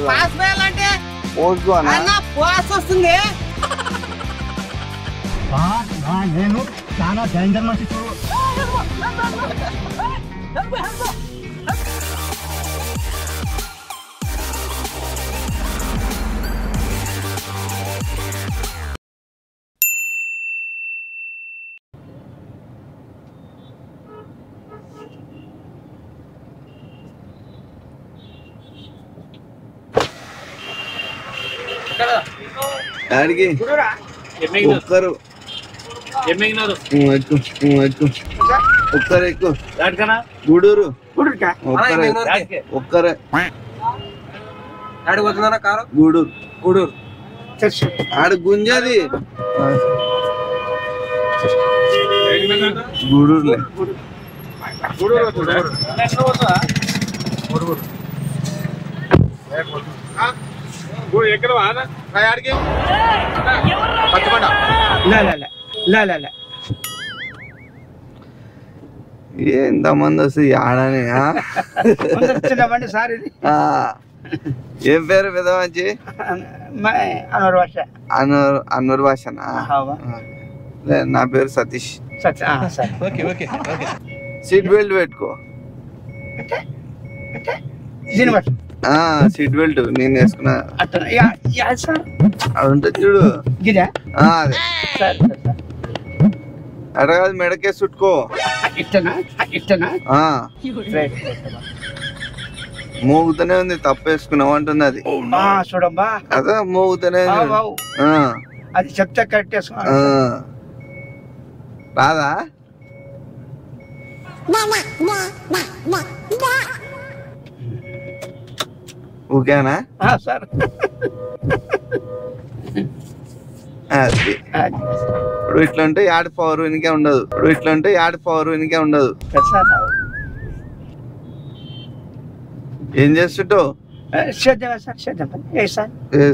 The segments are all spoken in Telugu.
పాస్ పోయాలంటే పాస్ వస్తుంది. నేను చాలా డేంజర్ మనిషి. ఆడికి ఒక్కరు ఒక్కరు ఎక్కువ గూడూరు ఒక్కరే గూడూరు గూడూరు ఆడ గుంజది గూడూరులే ఎంతమంది వస్తుంది ఆడని. ఏం పేరు పెద్ద మంచి అన్వర్ భాషనా? నా పేరు సతీష్. సీట్ బెల్ట్ పెట్టుకో. సీట్ బెల్ట్ నేను వేసుకున్నా. అది ఉంటుంది చూడు అడ కాదు మెడకే చుట్టుకో. మోగుతూనే ఉంది తప్పేసుకున్నావు అంటుంది అది. చూడమ్మా అదే మోగుతూనే అది చెప్తే కరెక్ట్ రాదా? ఓకేనా సార్? ఇప్పుడు ఇట్లా ఉంటే యాడ్ పవర్ వెనికే ఉండదు. ఏం చేస్తుంటావు?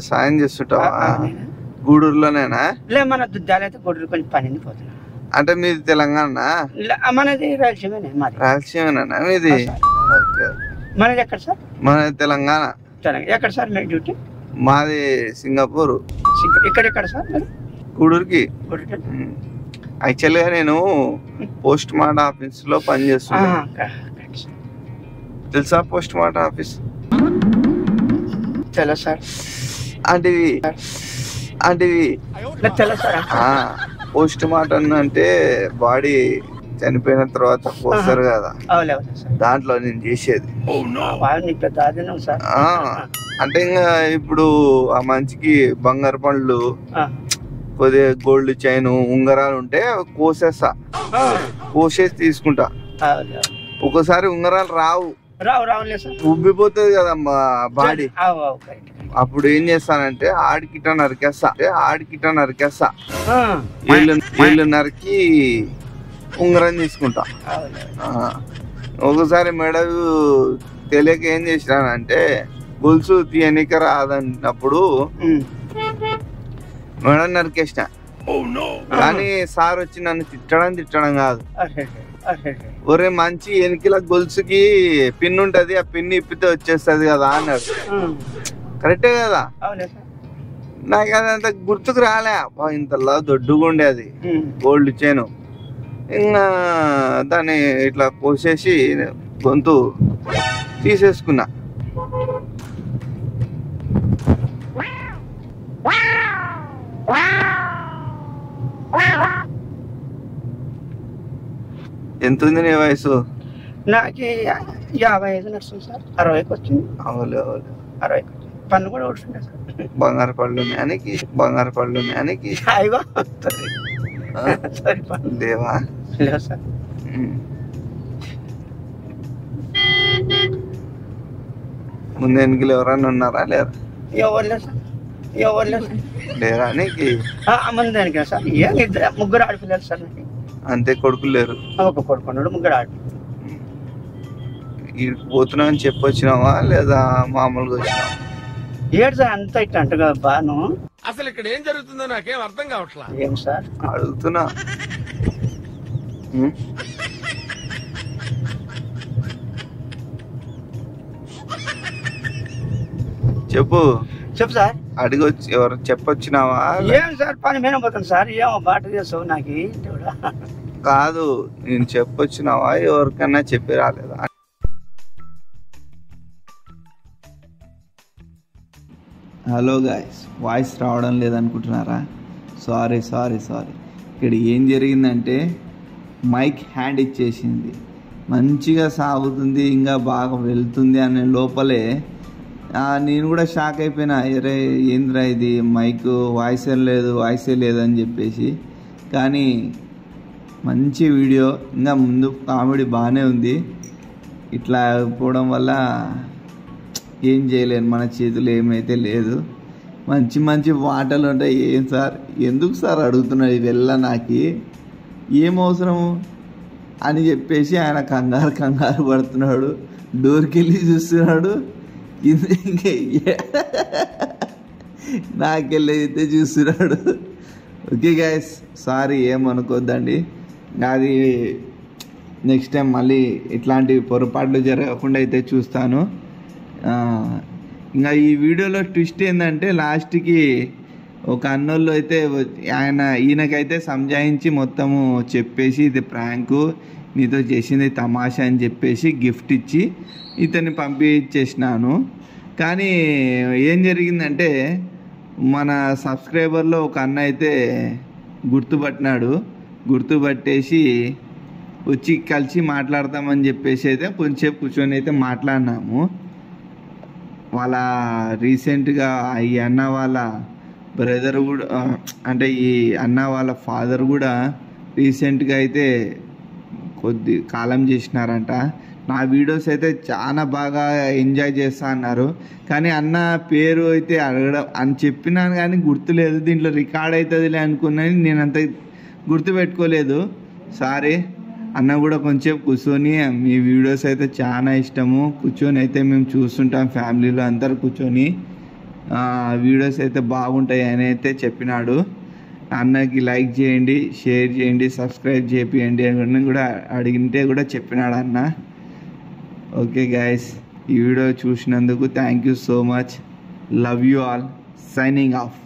సాయం చేస్తుంటావా? గూడూరులోనేనా? మన దుద్దాలైతే గూడూరు కొంచెం పని పోతున్నా. అంటే మీది తెలంగాణ? మనది రాయలసీమేనా మీది? మనది ఎక్కడ సార్? మనది తెలంగాణ. ఎక్కడ సార్ మీ డ్యూటీ? మాది సింగపూర్. ఇక్కడెక్కడ సార్? గూడూరుకి. యాక్చువల్ గా నేను పోస్ట్ మార్టం ఆఫీస్ లో పనిచేస్తున్నా. తెలుసా పోస్ట్ మార్టం ఆఫీస్? తెలుసు సార్. అంటే తెలుసు సార్. పోస్ట్ మార్టం అంటే బాడీ చనిపోయిన తర్వాత పోస్తారు కదా, దాంట్లో నేను చేసేది. అంటే ఇంకా ఇప్పుడు ఆ మంచికి బంగారు పండ్లు, కొద్దిగా గోల్డ్ చైన్, ఉంగరాలు ఉంటే కోసేసి తీసుకుంటా. ఒకసారి ఉంగరాలు రావు, ఉబ్బిపోతుంది కదమ్మా బాడీ. అప్పుడు ఏం చేస్తానంటే ఆడికిట నరికేస్తా. ఏళ్ళు నరికి ఉంగరం తీసుకుంటా. ఒకసారి మెడ తెలియక ఏం చేసినానంటే గొలుసు తీయనిక రాదన్నప్పుడు మెడ నరికేసిన. కానీ సార్ వచ్చి నన్ను తిట్టడం కాదు, ఒరే మంచి ఎనికిల గొలుసుకి పిన్ ఉంటది, ఆ పిన్ ఇప్పితే వచ్చేస్తది కదా అన్నాడు. కరెక్టే కదా? నాకు అదంత గుర్తుకు రాలే. ఇంతలా దొడ్డుగా ఉండేది గోల్డ్ చైన్. ఇంకా దాన్ని ఇట్లా కోసేసి గొంతు తీసేసుకున్నా. ఎంత ఉంది నీ వయసు? నాకు 55 నడుస్తుంది సార్. 60కి వచ్చింది. అవులే 60కి పన్ను కూడా వస్తుండే సార్. బంగారు పళ్ళు ఉన్నాయానికి లేవా? లేవు సార్. ముందు ఎన్నికలు ఎవరన్నా ఉన్నారా? లేరా? ఎవరు లేదు సార్. లేరా నీకు? ముందు ఎన్నికలు సార్. ముగ్గురు ఆడపిల్లలు సార్. అంతే? కొడుకులు లేరు? ఒక కొడుకున్నాడు, ముగ్గురు ఆడపిల్లలు. పోతున్నావు అని చెప్పొచ్చినావా లేదా మామూలుగా వచ్చినావా? ఏడు సార్ అంతా ఇట్లా అంటగా బాను. అసలు ఇక్కడ ఏం జరుగుతుందో నాకేం అర్థం కావట్లా. ఏం సార్ అడుగుతున్నా. చెప్పు సార్. అడిగొచ్చి ఎవరు చెప్పొచ్చినావా? ఏం సార్ పని మీద పోతాను సార్. ఏమో బాట చేస్తావు నాకు కాదు, నేను చెప్పొచ్చినావా ఎవరికన్నా చెప్పి రాలేదా? హలో గాయ్స్, వాయిస్ రావడం లేదనుకుంటున్నారా? సారీ. ఇక్కడ ఏం జరిగిందంటే మైక్ హ్యాండ్ ఇచ్చేసింది. మంచిగా సాగుతుంది, ఇంకా బాగా వెళ్తుంది అనే లోపలే నేను కూడా షాక్ అయిపోయినా. అరే ఏంద్రా ఇది, మైక్ వాయిసే లేదు అని చెప్పేసి. కానీ మంచి వీడియో, ఇంకా ముందు కామెడీ బాగానే ఉంది. ఇట్లా పోవడం వల్ల ఏం చేయలేను, మన చేతులు ఏమైతే లేదు. మంచి మాటలు ఉంటాయి. ఏం సార్, ఎందుకు సార్ అడుగుతున్నాడు ఇవెల్లా, నాకు ఏం అవసరము అని చెప్పేసి ఆయన కంగారు పడుతున్నాడు. డోర్కి వెళ్ళి చూస్తున్నాడు, నాకెళ్ళి అయితే చూస్తున్నాడు. ఓకే గైస్, సారీ, ఏమనుకోద్దండి. అది నెక్స్ట్ టైం మళ్ళీ ఇట్లాంటి పొరపాట్లు జరగకుండా అయితే చూస్తాను. ఇంకా ఈ వీడియోలో ట్విస్ట్ ఏంటంటే లాస్ట్కి ఒక అన్నోళ్ళు అయితే ఈయనకైతే సంజాయించి మొత్తము చెప్పేసి ఇది ప్రాంకు, నీతో చేసింది తమాషా అని చెప్పేసి గిఫ్ట్ ఇచ్చి ఇతన్ని పంపించేసినాను. కానీ ఏం జరిగిందంటే మన సబ్స్క్రైబర్లో ఒక అన్న అయితే గుర్తుపట్టేసి వచ్చి కలిసి మాట్లాడతామని చెప్పేసి అయితే కొంచెం కూర్చొని అయితే మాట్లాడినాము. వాళ్ళ రీసెంట్గా ఈ అన్న వాళ్ళ బ్రదర్ కూడా, అంటే ఈ అన్న వాళ్ళ ఫాదర్ కూడా రీసెంట్గా అయితే కొద్ది కాలం చేసినారంట. నా వీడియోస్ అయితే చాలా బాగా ఎంజాయ్ చేస్తా అన్నారు. కానీ అన్న పేరు అయితే అడగడం అని చెప్పినాను కానీ గుర్తులేదు. దీంట్లో రికార్డ్ అవుతుందిలే అనుకున్నాను, నేను అంత గుర్తుపెట్టుకోలేదు. సారీ. అన్న కూడా కొంచెం కూర్చొని, మీ వీడియోస్ అయితే చాలా ఇష్టము, కూర్చొని అయితే మేము చూస్తుంటాం ఫ్యామిలీలో అందరు కూర్చొని, వీడియోస్ అయితే బాగుంటాయి అని అయితే చెప్పినాడు. అన్నకి లైక్ చేయండి, షేర్ చేయండి, సబ్స్క్రైబ్ చేయండి అని కూడా అడిగితే కూడా చెప్పినాడు అన్న. ఓకే గైస్, ఈ వీడియో చూసినందుకు thank you so much. Love you all. Signing off.